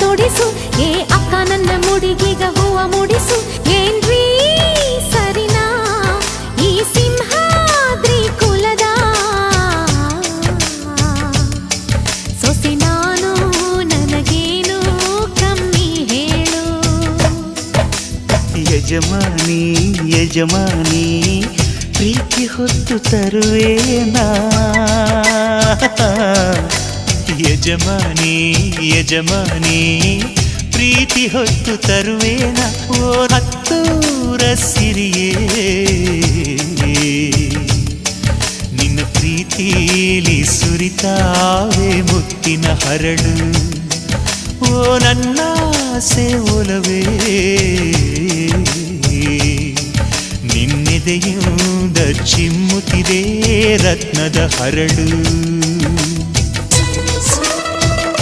ತೊಡಿಸು ಏ ಅಕ್ಕ ನನ್ನ ಮುಡಿಗೀಗ ಹೂವ ಮುಡಿಸು ಏನ್ರೀ ಸರಿನಾ ಈ ಸಿಂಹಾದ್ರಿ ಕುಲದ ಸೊಸೆ ನಾನು ನನಗೇನು ಕಮ್ಮಿ ಹೇಳು ಯಜಮಾನಿ ಯಜಮಾನಿ ಪ್ರೀತಿ ಹೊತ್ತು ತರುವೇನಾ ಯಜಮಾನಿ ಯಜಮಾನಿ ಪ್ರೀತಿ ಹೊತ್ತು ತರುವೇನ ಓ ಹತ್ತೂರ ಸಿರಿಯೇ ನಿನ್ನ ಪ್ರೀತಿಲಿ ಸುರಿತಾವೆ ಮುತ್ತಿನ ಹರಳು ಓ ನನ್ನಾಸೆ ಒಲವೇ ನಿನ್ನೆದೆಯಿಂದ ಚಿಮ್ಮುತ್ತಿದೆ ರತ್ನದ ಹರಳು